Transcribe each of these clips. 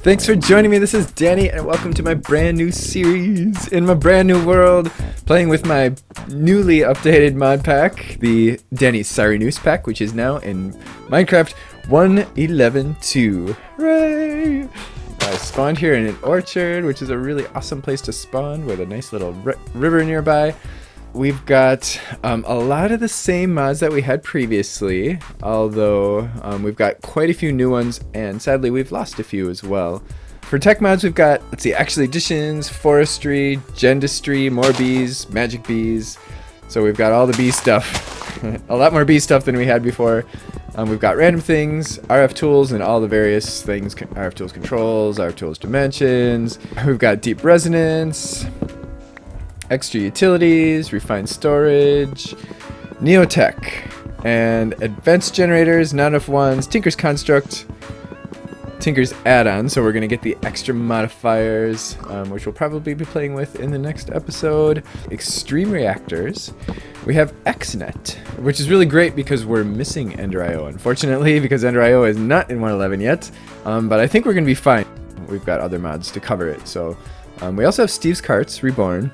Thanks for joining me. This is Danny, and welcome to my brand new series in my brand new world, playing with my newly updated mod pack, the Danny's Sirenuse pack, which is now in Minecraft 1.11.2. Hooray! I spawned here in an orchard, which is a really awesome place to spawn with a nice little river nearby. We've got a lot of the same mods that we had previously, although we've got quite a few new ones, and sadly we've lost a few as well. For tech mods, we've got, let's see, actual additions, forestry, gendistry, more bees, magic bees. So we've got all the bee stuff, a lot more bee stuff than we had before. We've got random things, RF tools, and all the various things, RF tools controls, RF tools dimensions. We've got deep resonance, extra utilities, refined storage, neotech, and advanced generators, not enough ones, Tinker's construct, Tinker's add-on, so we're going to get the extra modifiers, which we'll probably be playing with in the next episode. Extreme reactors. We have XNet, which is really great because we're missing Ender.io, unfortunately, because Ender.io is not in 1.11 yet, but I think we're going to be fine. We've got other mods to cover it. So we also have Steve's Carts Reborn,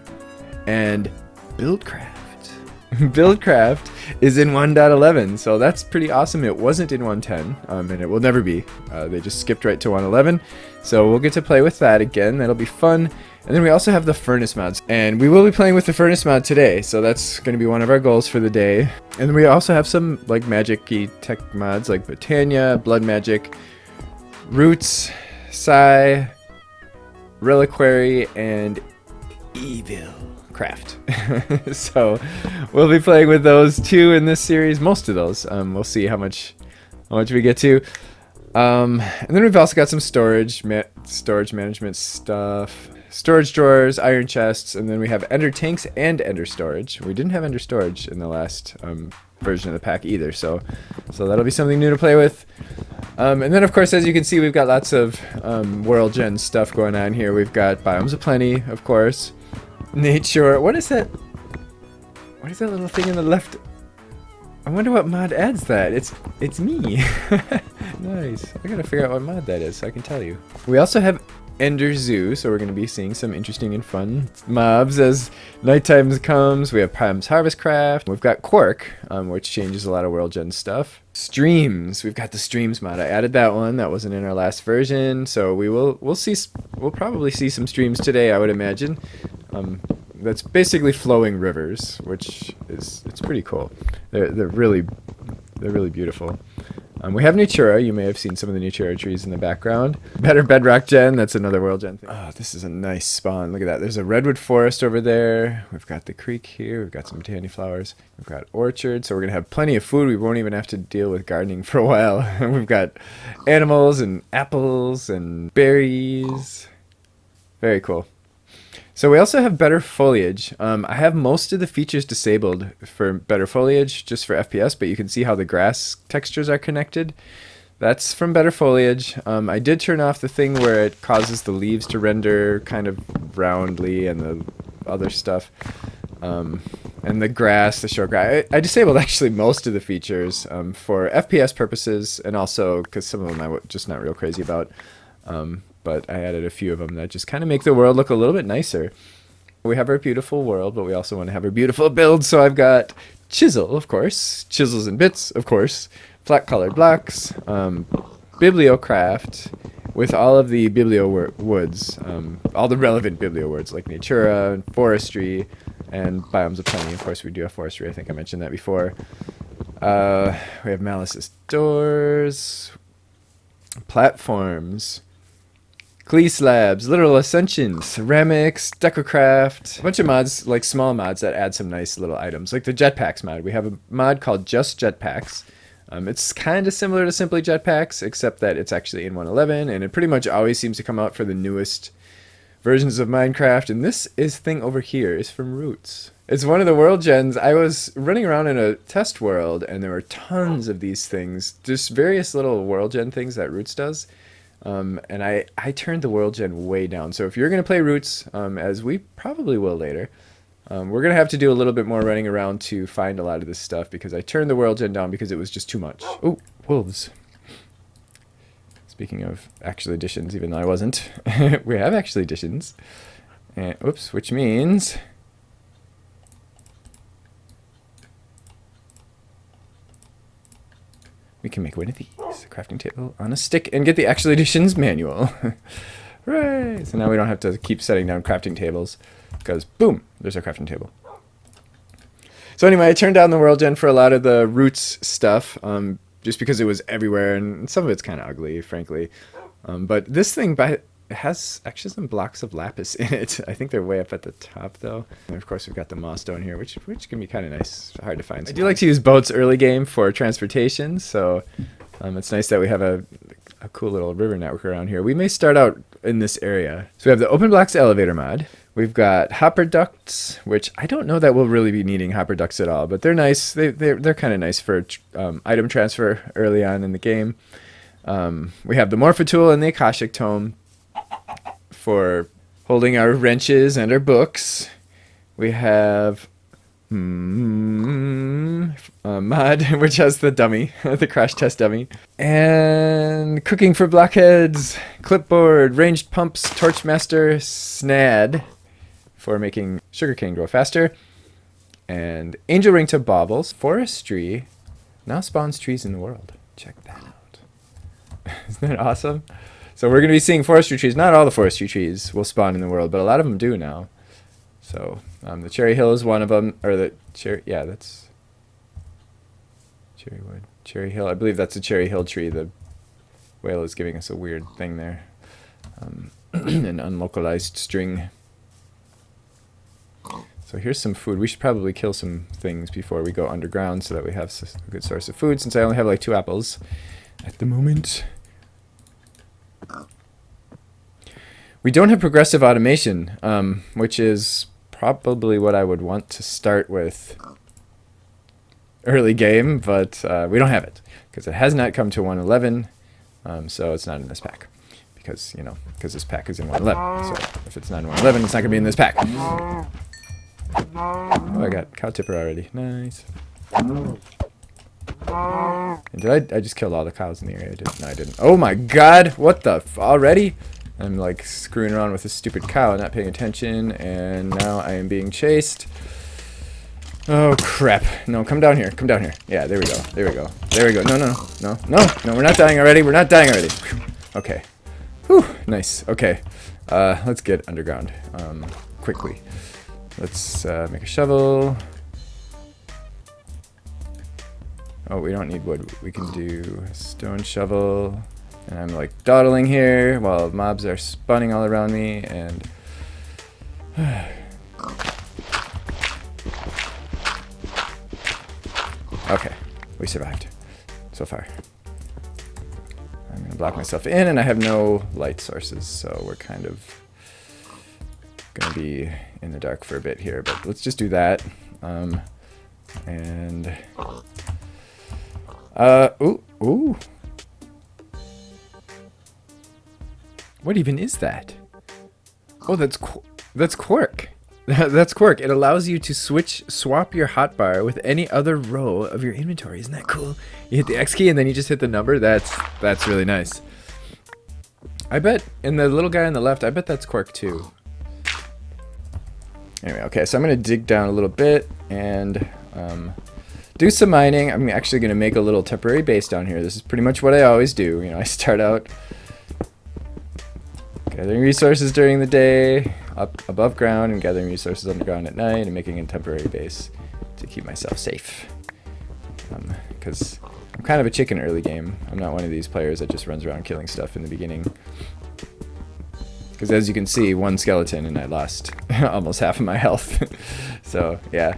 and Buildcraft. Buildcraft is in 1.11, so that's pretty awesome. It wasn't in 1.10, and it will never be. They just skipped right to 1.11, so we'll get to play with that again. That'll be fun. And then we also have the Furnus mods, and we will be playing with the Furnus mod today, so that's going to be one of our goals for the day. And then we also have some like magic-y tech mods like Botania, Blood Magic, Roots, Psi, Reliquary, and Evil Craft. So we'll be playing with those two in this series, most of those. We'll see how much we get to. And then we've also got some storage management stuff, storage drawers, iron chests, and then we have ender tanks and ender storage. We didn't have ender storage in the last version of the pack either, so that'll be something new to play with. And then of course, as you can see, we've got lots of world gen stuff going on here. We've got biomes of plenty, of course. Nature. What is that? What is that little thing in the left? I wonder what mod adds that. It's me. Nice. I gotta figure out what mod that is so I can tell you. We also have Ender Zoo, so we're going to be seeing some interesting and fun mobs as nighttime comes. We have Prime's Harvest Craft. We've got Quark, which changes a lot of world gen stuff. Streams. We've got the Streams mod. I added that one. That wasn't in our last version, so we'll probably see some streams today, I would imagine. That's basically flowing rivers, which it's pretty cool. They're really beautiful. We have Natura. You may have seen some of the Natura trees in the background. Better bedrock gen. That's another world gen thing. Oh, this is a nice spawn. Look at that. There's a redwood forest over there. We've got the creek here. We've got some botany flowers. We've got orchard. So we're going to have plenty of food. We won't even have to deal with gardening for a while. We've got animals and apples and berries. Very cool. So we also have better foliage. I have most of the features disabled for better foliage, just for FPS, but you can see how the grass textures are connected. That's from better foliage. I did turn off the thing where it causes the leaves to render kind of roundly and the other stuff. And the grass, the short grass. I disabled actually most of the features for FPS purposes, and also because some of them I'm just not real crazy about. But I added a few of them that just kind of make the world look a little bit nicer. We have our beautiful world, but we also want to have our beautiful build. So I've got chisel, of course, chisels and bits, of course, flat colored blocks, bibliocraft with all of the biblio woods, all the relevant biblio words like natura, forestry, and biomes of plenty. Of course, we do have forestry. I think I mentioned that before. We have Malice's doors, platforms, Glee slabs, literal ascensions, ceramics, decocraft, a bunch of mods, like small mods that add some nice little items, like the jetpacks mod. We have a mod called Just Jetpacks. It's kind of similar to Simply Jetpacks, except that it's actually in 1.11, and it pretty much always seems to come out for the newest versions of Minecraft. And this thing over here is from Roots. It's one of the world gens. I was running around in a test world, and there were tons of these things, just various little world gen things that Roots does. And I turned the world gen way down. So if you're going to play Roots, as we probably will later, we're going to have to do a little bit more running around to find a lot of this stuff because I turned the world gen down because it was just too much. Oh, wolves. Speaking of actual additions, even though I wasn't, we have actual additions. And oops, which means we can make one of these, a crafting table on a stick, and get the actual additions manual. Hooray! So now we don't have to keep setting down crafting tables, because boom, there's our crafting table. So anyway, I turned down the world gen for a lot of the roots stuff, just because it was everywhere, and some of it's kind of ugly, frankly. But this thing has actually some blocks of lapis in it. I think they're way up at the top, though. And of course, we've got the moss stone here, which can be kind of nice. Hard to find. I do like to use boats early game for transportation, so it's nice that we have a cool little river network around here. We may start out in this area. So we have the open blocks elevator mod. We've got hopper ducts, which I don't know that we'll really be needing hopper ducts at all, but they're nice. They're kind of nice for item transfer early on in the game. We have the Morpho tool and the Akashic tome for holding our wrenches and our books. We have mod, which has the dummy, the crash test dummy, and cooking for blockheads, clipboard, ranged pumps, torchmaster, snad for making sugarcane grow faster, and angel ring to baubles. Forestry now spawns trees in the world. Check that out. Isn't that awesome? So we're going to be seeing forestry trees. Not all the forestry trees will spawn in the world, but a lot of them do now. So the cherry hill is one of them, or the cherry, yeah, that's cherry wood, cherry hill. I believe that's a cherry hill tree. The whale is giving us a weird thing there, an unlocalized string. So here's some food. We should probably kill some things before we go underground so that we have a good source of food, since I only have like 2 apples at the moment. We don't have progressive automation, which is probably what I would want to start with early game, but we don't have it because it has not come to 111, so it's not in this pack because this pack is in 111. So if it's not in 111, it's not going to be in this pack. Oh, I got cow tipper already. Nice. And did I just killed all the cows in the area? No, I didn't. Oh my god, what the already? I'm like screwing around with this stupid cow, not paying attention, and now I am being chased. Oh crap. No, come down here. Come down here. Yeah, there we go. There we go. There we go. No, no, no, no, no, we're not dying already. We're not dying already. Okay. Whew, nice. Okay. Let's get underground quickly. Let's make a shovel. Oh, we don't need wood. We can do a stone shovel. And I'm like dawdling here while mobs are spawning all around me, and okay, we survived so far. I'm gonna block myself in, and I have no light sources, so we're kind of gonna be in the dark for a bit here, but let's just do that. Ooh. What even is that? Oh, that's Quark. That's Quark. It allows you to swap your hotbar with any other row of your inventory. Isn't that cool? You hit the X key and then you just hit the number. That's really nice. I bet, and the little guy on the left, I bet that's Quark too. Anyway, okay, so I'm gonna dig down a little bit and do some mining. I'm actually gonna make a little temporary base down here. This is pretty much what I always do. I start out gathering resources during the day, up above ground, and gathering resources underground at night, and making a temporary base to keep myself safe. Because I'm kind of a chicken early game. I'm not one of these players that just runs around killing stuff in the beginning. Because as you can see, one skeleton and I lost almost half of my health. So yeah,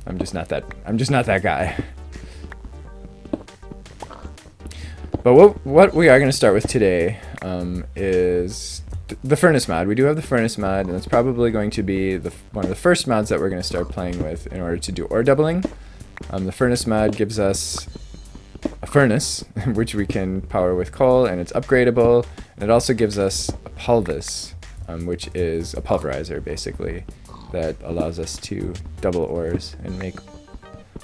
I'm just not that guy. But what we are going to start with today is the Furnus mod. We do have the Furnus mod, and it's probably going to be one of the first mods that we're going to start playing with in order to do ore doubling. The Furnus mod gives us a furnace, which we can power with coal, and it's upgradable. And it also gives us a pulvis, which is a pulverizer, basically, that allows us to double ores and make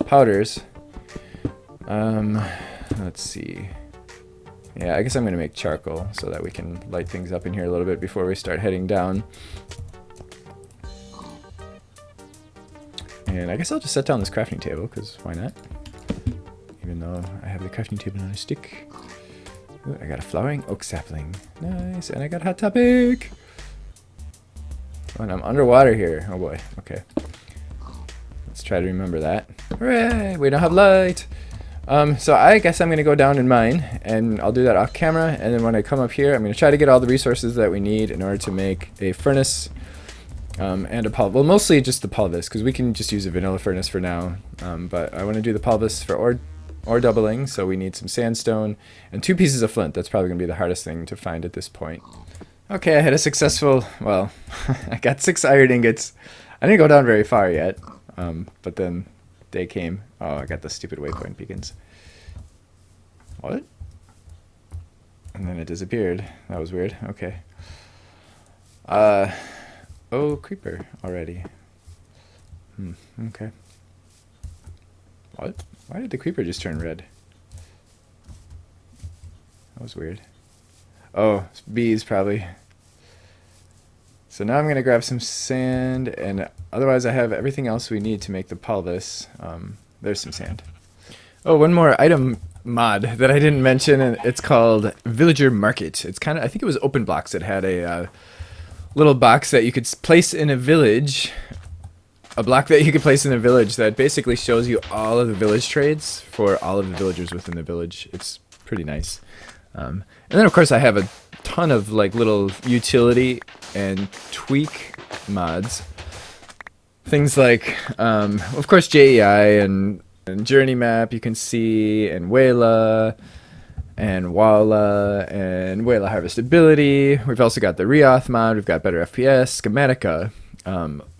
powders. Let's see. Yeah, I guess I'm going to make charcoal so that we can light things up in here a little bit before we start heading down. And I guess I'll just set down this crafting table, because why not? Even though I have the crafting table on a stick. Ooh, I got a flowering oak sapling. Nice. And I got a hot topic. Oh, and I'm underwater here. Oh boy. Okay. Let's try to remember that. Hooray! We don't have light! So I guess I'm going to go down and mine, and I'll do that off camera, and then when I come up here, I'm going to try to get all the resources that we need in order to make a furnace, and a pulvis. Well, mostly just the pulvis, because we can just use a vanilla furnace for now, but I want to do the pulvis for ore doubling, so we need some sandstone and 2 pieces of flint. That's probably going to be the hardest thing to find at this point. Okay, I had a successful, well, I got 6 iron ingots. I didn't go down very far yet, but then day came. Oh, I got the stupid waypoint beacons. What? And then it disappeared. That was weird. Okay. Oh, creeper already. Okay. What? Why did the creeper just turn red? That was weird. Oh, it's bees probably. So now I'm going to grab some sand, and otherwise I have everything else we need to make the pulvis. There's some sand. Oh, one more item mod that I didn't mention, and it's called Villager Market. It's kind of, I think it was Open Blocks that had a little box that you could place in a village. A block that you could place in a village that basically shows you all of the village trades for all of the villagers within the village. It's pretty nice. And then of course I have a ton of like little utility and tweak mods. Things like, of course, JEI and Journey Map you can see, and Wayla, and Walla, and Wayla Harvestability. We've also got the Reauth mod, we've got better FPS, Schematica,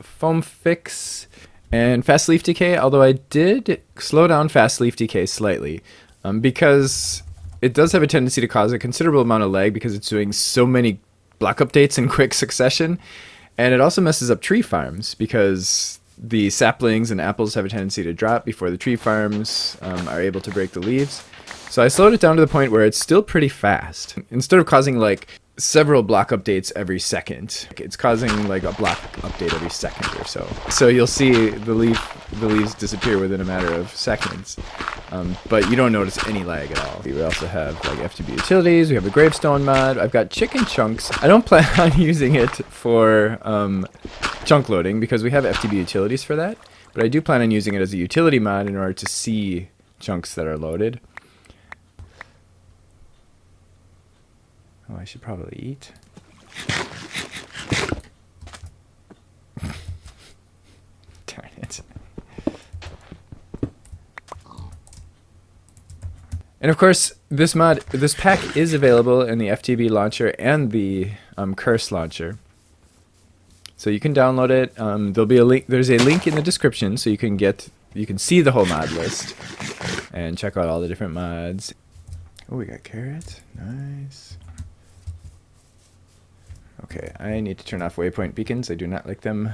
Foam Fix, and Fast Leaf Decay, although I did slow down Fast Leaf Decay slightly, because it does have a tendency to cause a considerable amount of lag because it's doing so many block updates in quick succession. And it also messes up tree farms because the saplings and apples have a tendency to drop before the tree farms are able to break the leaves. So I slowed it down to the point where it's still pretty fast. Instead of causing like several block updates every second, it's causing like a block update every second or so. So you'll see the leaves disappear within a matter of seconds. But you don't notice any lag at all. We also have like FTB utilities, we have a gravestone mod, I've got chicken chunks. I don't plan on using it for chunk loading because we have FTB utilities for that, but I do plan on using it as a utility mod in order to see chunks that are loaded. Oh, I should probably eat. Darn it. And of course, this pack is available in the FTB launcher and the Curse launcher. So you can download it. There'll be a link. There's a link in the description, so you can see the whole mod list and check out all the different mods. Oh, we got carrots. Nice. Okay, I need to turn off waypoint beacons. I do not like them.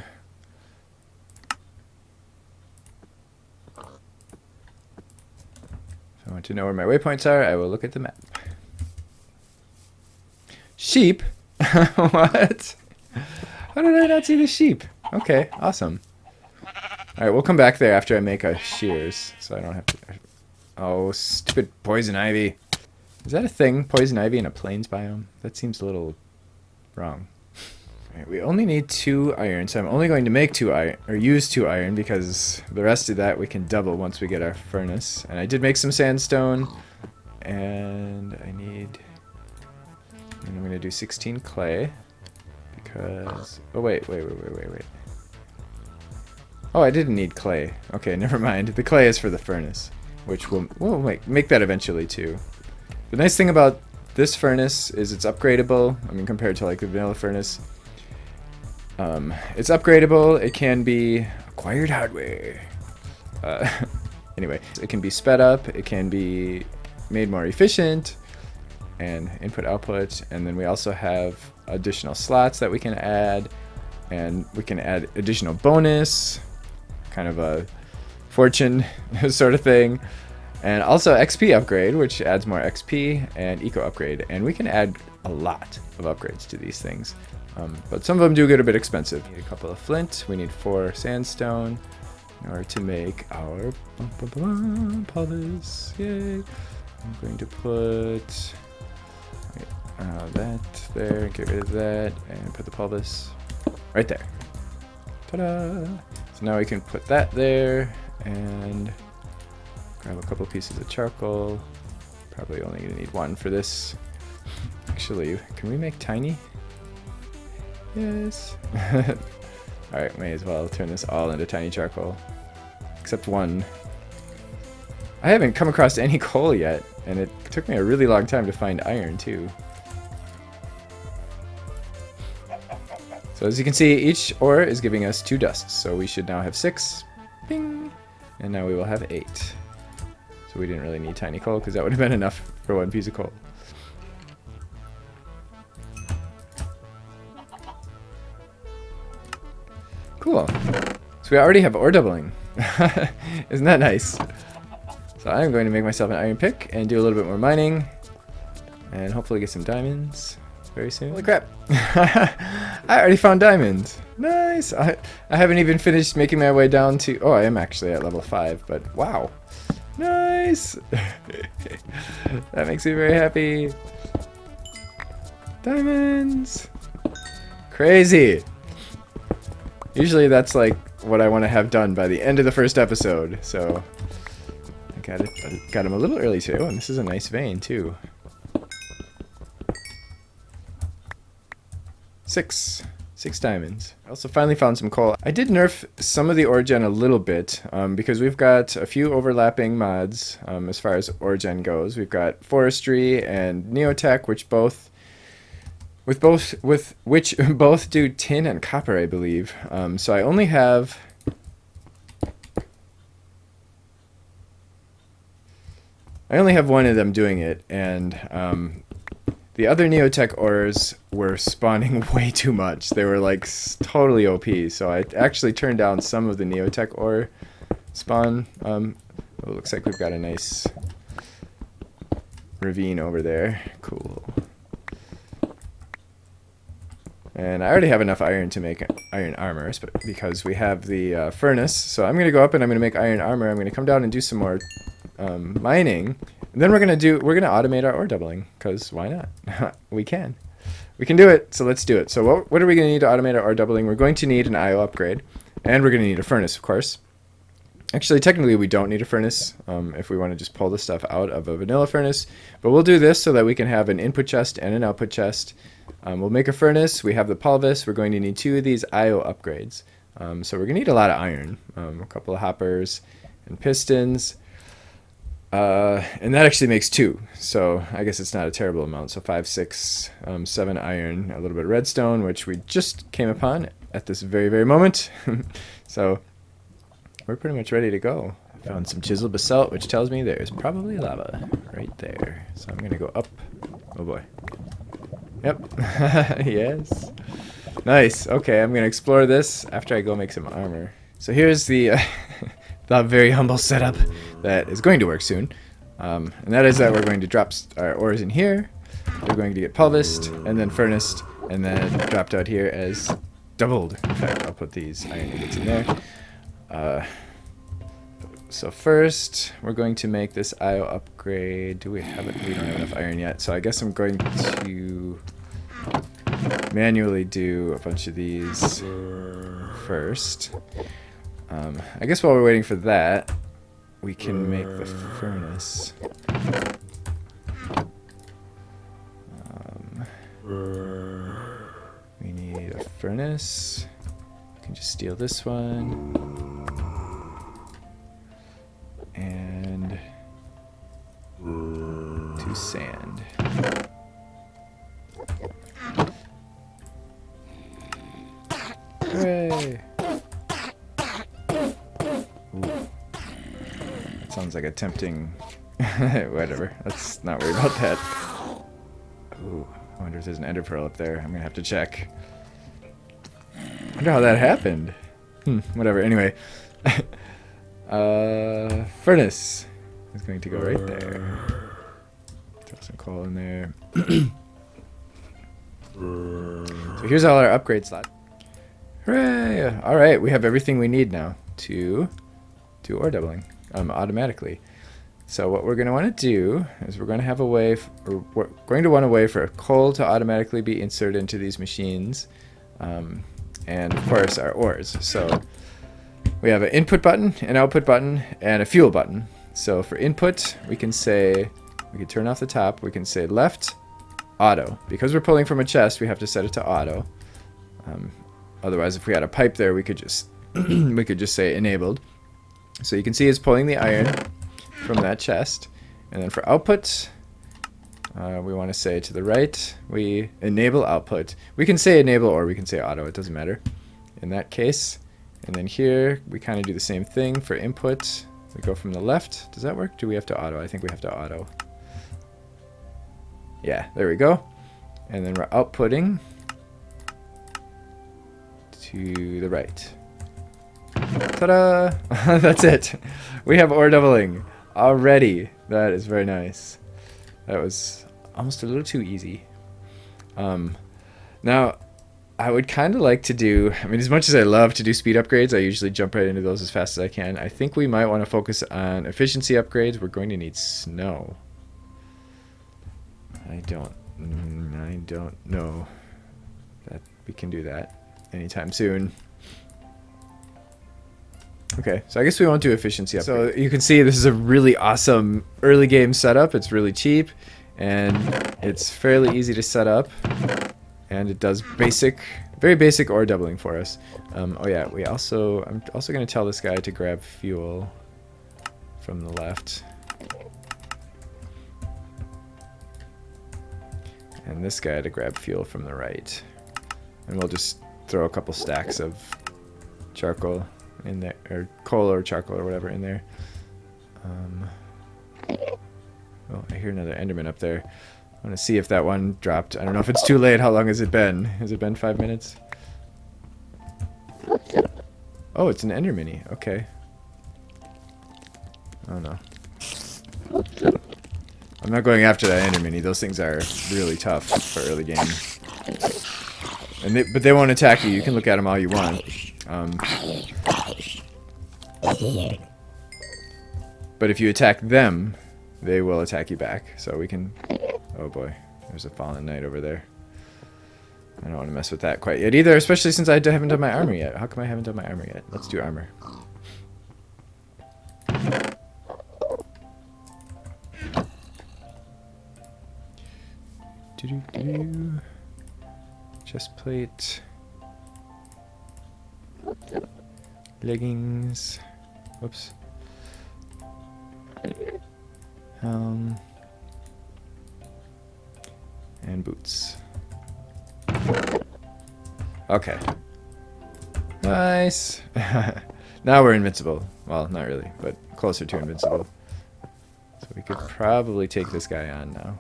If I want to know where my waypoints are, I will look at the map. Sheep? What? How did I not see the sheep? Okay, awesome. Alright, we'll come back there after I make our shears, so I don't have to... Oh, stupid poison ivy. Is that a thing? Poison ivy in a plains biome? That seems a little... wrong. Right, we only need 2 iron, so I'm only going to make 2 iron, or use 2 iron, because the rest of that we can double once we get our furnace. And I did make some sandstone, and I'm going to do 16 clay, because... Oh, wait. Oh, I didn't need clay. Okay, never mind. The clay is for the furnace, which we'll make that eventually, too. The nice thing about this furnace is it's upgradable. I mean, compared to like the vanilla furnace, it's upgradable. It can be acquired hardware. Anyway, it can be sped up. It can be made more efficient, and input/output. And then we also have additional slots that we can add, and we can add additional bonus, kind of a fortune sort of thing. And also XP upgrade, which adds more XP, and eco upgrade. And we can add a lot of upgrades to these things. But some of them do get a bit expensive. We need a couple of flint. We need 4 sandstone in order to make our pulvis. Yay! I'm going to put that there, get rid of that, and put the pulvis right there. Ta-da! So now we can put that there, and grab a couple pieces of charcoal. Probably only gonna need 1 for this. Actually, can we make tiny? Yes. Alright, may as well turn this all into tiny charcoal. Except 1. I haven't come across any coal yet, and it took me a really long time to find iron too. So as you can see, each ore is giving us 2 dusts, so we should now have 6. Bing! And now we will have 8. So we didn't really need tiny coal, because that would have been enough for 1 piece of coal. Cool. So we already have ore doubling. Isn't that nice? So I'm going to make myself an iron pick and do a little bit more mining. And hopefully get some diamonds very soon. Holy crap! I already found diamonds. Nice! I haven't even finished making my way down to... Oh, I am actually at level 5, but wow. Nice! That makes me very happy. Diamonds! Crazy! Usually that's like what I want to have done by the end of the first episode, so... I got him a little early too, and this is a nice vein too. 6 diamonds. I also finally found some coal. I did nerf some of the ore gen a little bit because we've got a few overlapping mods as far as ore gen goes. We've got forestry and neotech, which both do tin and copper, I believe. So I only have one of them doing it, and the other neotech ores were spawning way too much. They were like totally OP, so I actually turned down some of the neotech ore spawn. It looks like we've got a nice ravine over there. Cool. And I already have enough iron to make iron armor, because we have the furnace. So I'm going to go up and I'm going to make iron armor. I'm going to come down and do some more mining. And then we're going to automate our ore doubling, because why not? We can do it, so let's do it. So what are we going to need to automate our ore doubling? We're going to need an IO upgrade, and we're going to need a furnace, of course. Actually, technically we don't need a furnace if we want to just pull the stuff out of a vanilla furnace, but we'll do this so that we can have an input chest and an output chest. We'll make a furnace. We have the pulvis. We're going to need 2 of these IO upgrades. So we're going to need a lot of iron, a couple of hoppers and pistons. And that actually makes 2, so I guess it's not a terrible amount. So 5, 6, 7 iron, a little bit of redstone, which we just came upon at this very, very moment. So we're pretty much ready to go. Found some chiseled basalt, which tells me there's probably lava right there. So I'm going to go up. Oh boy. Yep. Yes. Nice. Okay, I'm going to explore this after I go make some armor. So here's the... the very humble setup that is going to work soon. And that is that we're going to drop our ores in here. We're going to get pulvised, and then furnaced, and then dropped out here as doubled. In fact, I'll put these iron ingots in there. So first, we're going to make this IO upgrade. Do we have it? We don't have enough iron yet, so I guess I'm going to manually do a bunch of these first. I guess while we're waiting for that, we can make the furnace. We need a furnace. We can just steal this one. And 2 sand. Hooray! Sounds like a tempting... Whatever. Let's not worry about that. Ooh, I wonder if there's an ender pearl up there. I'm gonna have to check. I wonder how that happened. Whatever. Anyway. Furnace. is going to go right there. Throw some coal in there. So here's all our upgrade slots. Hooray! Alright, we have everything we need now to do ore doubling automatically. So what we're going to want to do is we're going to have a way, we're going to want a way for coal to automatically be inserted into these machines. And of course our ores. So we have an input button, an output button, and a fuel button. So for input, we can say, we can turn off the top, we can say left, auto. Because we're pulling from a chest, we have to set it to auto. Otherwise, if we had a pipe there, we could just we could just say enabled. So you can see it's pulling the iron from that chest. And then for output, we want to say to the right, we enable output. We can say enable or we can say auto, it doesn't matter in that case. And then here, we kind of do the same thing for input. We go from the left. Does that work? Do we have to auto? I think we have to auto. Yeah, there we go. And then we're outputting to the right. Ta-da! That's it. We have ore doubling already. That is very nice. That was almost a little too easy. Now, I would kind of like to do, I mean, as much as I love to do speed upgrades, I usually jump right into those as fast as I can. I think we might want to focus on efficiency upgrades. We're going to need snow. I don't know that we can do that anytime soon. Okay, so I guess we won't do efficiency upgrade. So you can see this is a really awesome early game setup. It's really cheap and it's fairly easy to set up. And it does very basic ore doubling for us. Oh yeah, I'm also going to tell this guy to grab fuel from the left. And this guy to grab fuel from the right. And we'll just throw a couple stacks of charcoal in there, or coal or charcoal or whatever in there. Oh, I hear another Enderman up there. I want to see if that one dropped. I don't know if it's too late. How long has it been? Has it been 5 minutes? Oh, it's an Ender Mini. Okay. Oh no. I'm not going after that Ender Mini. Those things are really tough for early game. But they won't attack you. You can look at them all you want. But if you attack them, they will attack you back. So we can... Oh boy, there's a fallen knight over there. I don't want to mess with that quite yet either, especially since I haven't done my armor yet. How come I haven't done my armor yet? Let's do armor. Doo-doo-doo. Chest plate. Leggings. Whoops. And boots. Okay. Nice. Now we're invincible. Well, not really, but closer to invincible. So we could probably take this guy on now.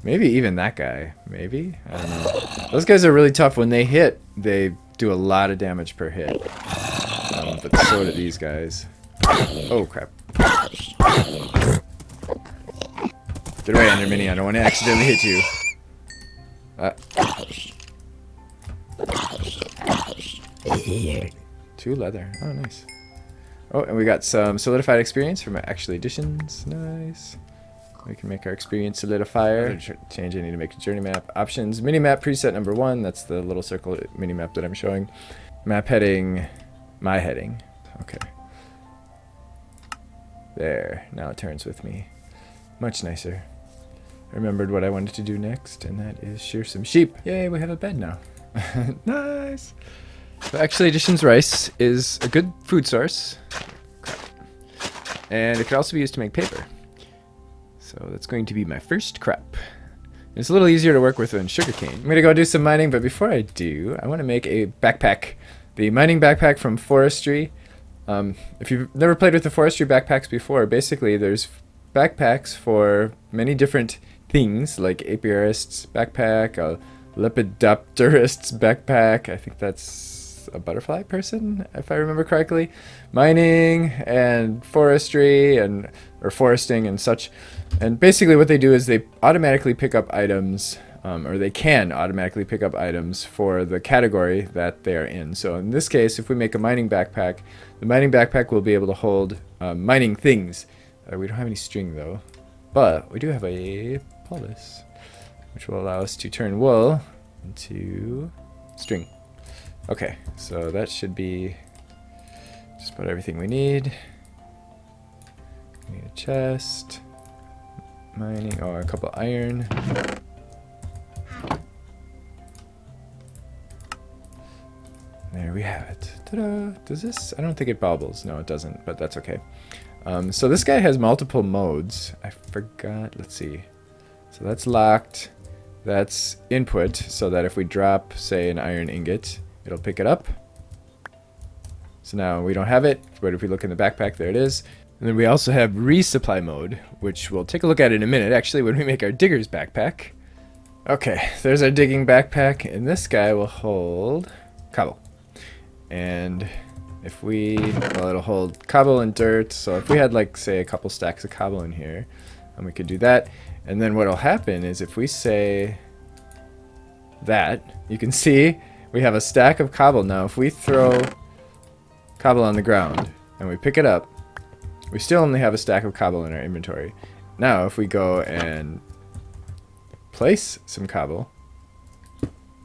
Maybe even that guy. Maybe? I don't know. Those guys are really tough. When they hit, they do a lot of damage per hit. But so do these guys. Oh, crap. Get away, Ender Mini. I don't want to accidentally hit you. Two leather. Oh, nice. Oh, and we got some solidified experience from actual additions. Nice. We can make our experience solidifier. Change I need to make a journey map. Options. Minimap preset number 1. That's the little circle minimap that I'm showing. Map heading. My heading. Okay. There. Now it turns with me. Much nicer. I remembered what I wanted to do next, and that is shear some sheep. Yay, we have a bed now. Nice. So actually, Additions rice is a good food source. Crap. And it could also be used to make paper. So that's going to be my first crop. It's a little easier to work with than sugarcane. I'm going to go do some mining, but before I do, I want to make a backpack. The mining backpack from forestry. If you've never played with the forestry backpacks before, basically there's backpacks for many different things, like apiarist's backpack, a lepidopterist's backpack. I think that's is a butterfly person, if I remember correctly. Mining and forestry and or foresting and such. And basically what they do is they automatically pick up items, or they can automatically pick up items for the category that they are in. So in this case, if we make a mining backpack, the mining backpack will be able to hold mining things. We don't have any string though, but we do have a polis, which will allow us to turn wool into string. Okay, so that should be just about everything we need. We need a chest, mining, oh, a couple iron. There we have it. Ta-da! Does this? I don't think it bobbles. No, it doesn't, but that's okay. So this guy has multiple modes. I forgot. Let's see. So that's locked. That's input, so that if we drop, say, an iron ingot, it'll pick it up. So now we don't have it, but if we look in the backpack, there it is. And then we also have resupply mode, which we'll take a look at in a minute, actually, when we make our digger's backpack. Okay, there's our digging backpack, and this guy will hold cobble. And if we, well, it'll hold cobble and dirt, so if we had, like, say, a couple stacks of cobble in here, and we could do that. And then what'll happen is if we say that, you can see we have a stack of cobble now. If we throw cobble on the ground and we pick it up, we still only have a stack of cobble in our inventory. Now if we go and place some cobble,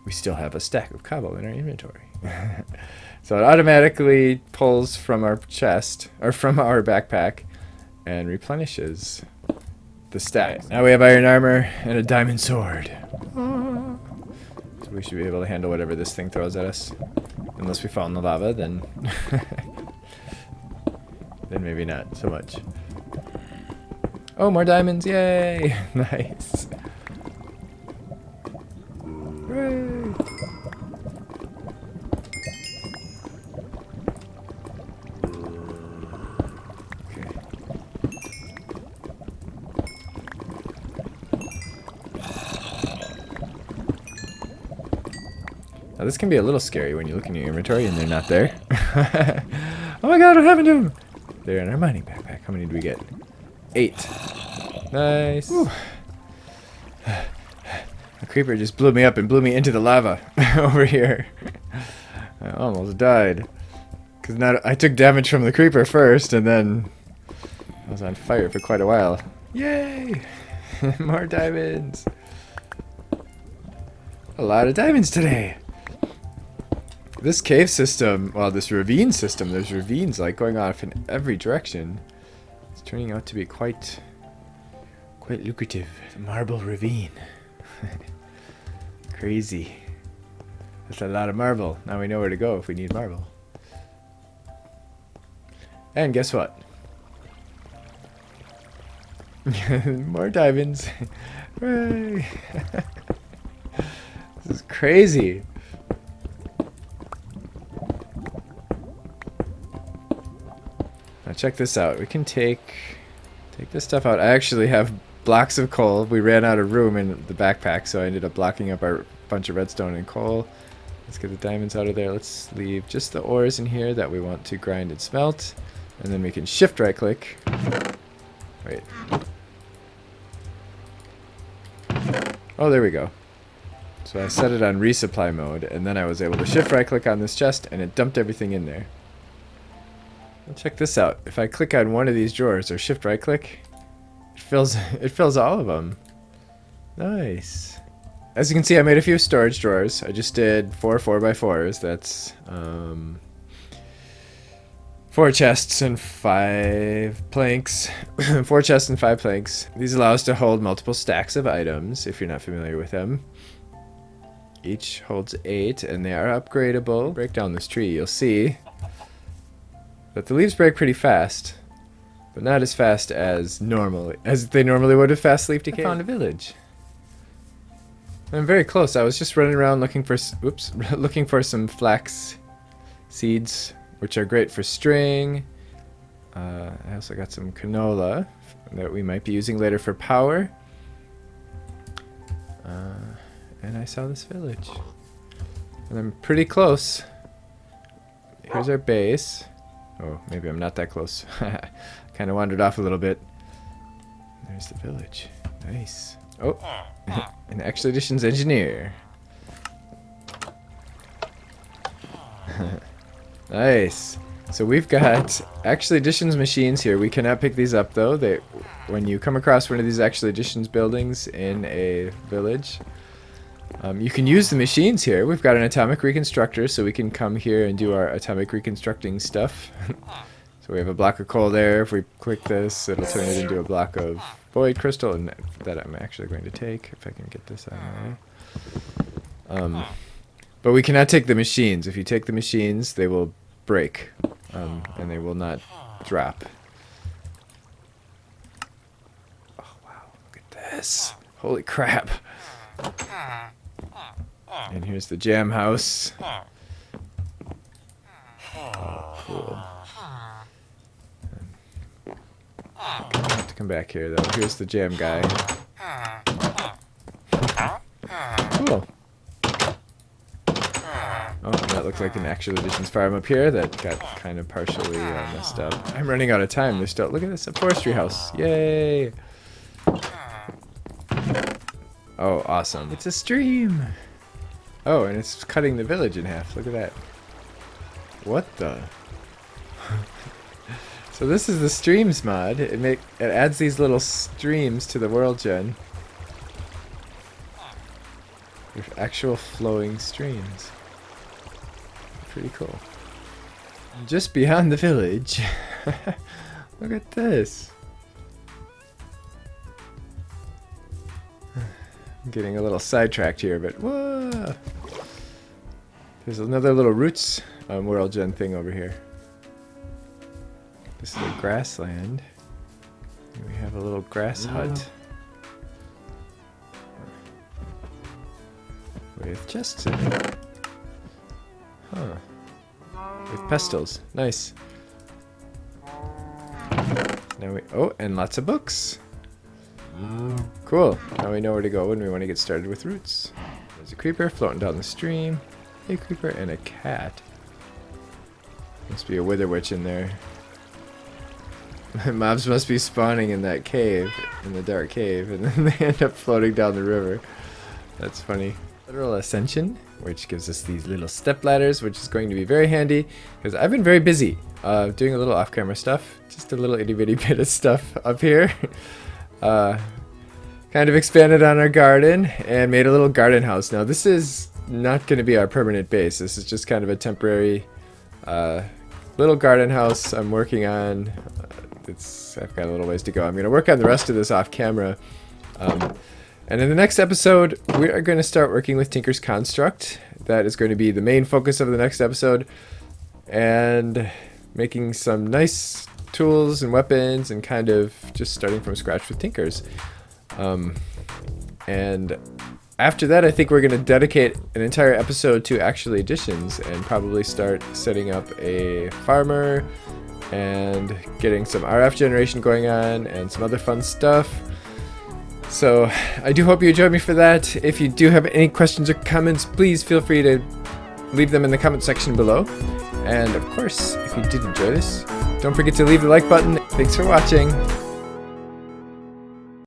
we still have a stack of cobble in our inventory. So it automatically pulls from our chest, or from our backpack, and replenishes the stack. Now we have iron armor and a diamond sword. So we should be able to handle whatever this thing throws at us. Unless we fall in the lava, then then maybe not so much. Oh, more diamonds, yay! Nice. Hooray! Now this can be a little scary when you look in your inventory and they're not there. Oh my god, what happened to them? They're in our mining backpack. How many do we get? 8. Nice. Whew. A creeper just blew me up and blew me into the lava over here. I almost died. Because now I took damage from the creeper first and then I was on fire for quite a while. Yay! More diamonds. A lot of diamonds today. This cave system, well, this ravine system, there's ravines like going off in every direction. It's turning out to be quite lucrative. The marble ravine. Crazy. That's a lot of marble. Now we know where to go if we need marble. And guess what? More diamonds. Hooray! This is crazy. Now check this out. We can take this stuff out. I actually have blocks of coal. We ran out of room in the backpack, so I ended up blocking up our bunch of redstone and coal. Let's get the diamonds out of there. Let's leave just the ores in here that we want to grind and smelt. And then we can shift right click. Wait. Oh, there we go. So I set it on resupply mode, and then I was able to shift right click on this chest, and it dumped everything in there. Well, check this out. If I click on one of these drawers or shift right click, it fills all of them. Nice. As you can see, I made a few storage drawers. I just did 4 4x4s. That's 4 chests and 5 planks. 4 chests and 5 planks. These allow us to hold multiple stacks of items, if you're not familiar with them. Each holds 8, and they are upgradable. Break down this tree, you'll see that the leaves break pretty fast, but not as fast as they normally would with fast leaf decay. I found a village. I'm very close. I was just running around looking for some flax seeds, which are great for string. I also got some canola that we might be using later for power. And I saw this village. And I'm pretty close here's our base. Oh, maybe I'm not that close. Kind of wandered off a little bit. There's the village. Nice. Oh, an Actual Editions engineer. Nice. So we've got Actual Editions machines here. We cannot pick these up though. When you come across one of these Actual Editions buildings in a village, you can use the machines here. We've got an atomic reconstructor, so we can come here and do our atomic reconstructing stuff. So we have a block of coal there. If we click this, it'll turn it into a block of void crystal, and that I'm actually going to take if I can get this out of the way. But we cannot take the machines. If you take the machines, they will break, and they will not drop. Oh wow, look at this. Holy crap. And here's the jam house. Oh, cool. I have to come back here though. Here's the jam guy. Cool. Oh, and that looks like an Actual Editions farm up here that got kind of partially messed up. I'm running out of time. There's still, look at this, a forestry house. Yay! Oh, awesome. It's a stream! Oh, and it's cutting the village in half. Look at that. What the? So this is the streams mod. It adds these little streams to the world gen. With actual flowing streams. Pretty cool. Just beyond the village. Look at this. I'm getting a little sidetracked here, but whoa! There's another little roots world gen thing over here. This is a grassland. And we have a little grass hut. With chests in it. Huh. With pestles. Nice. Now we, oh, and lots of books. Cool. Now we know where to go when we want to get started with roots. There's a creeper floating down the stream. A creeper and a cat. Must be a wither witch in there. Mobs must be spawning in that cave, in the dark cave, and then they end up floating down the river. That's funny. Literal ascension, which gives us these little step ladders, which is going to be very handy because I've been very busy doing a little off-camera stuff, just a little itty-bitty bit of stuff up here. Kind of expanded on our garden and made a little garden house. Now this is not going to be our permanent base. This is just kind of a temporary little garden house I'm working on. I've got a little ways to go. I'm going to work on the rest of this off camera. And in the next episode, we are going to start working with Tinker's Construct. That is going to be the main focus of the next episode. And making some nice tools and weapons and kind of just starting from scratch with Tinkers. And after that, I think we're going to dedicate an entire episode to Actual Editions and probably start setting up a farmer and getting some RF generation going on and some other fun stuff. So I do hope you join me for that. If you do have any questions or comments, please feel free to leave them in the comment section below. And of course, if you did enjoy this, don't forget to leave the like button. Thanks for watching.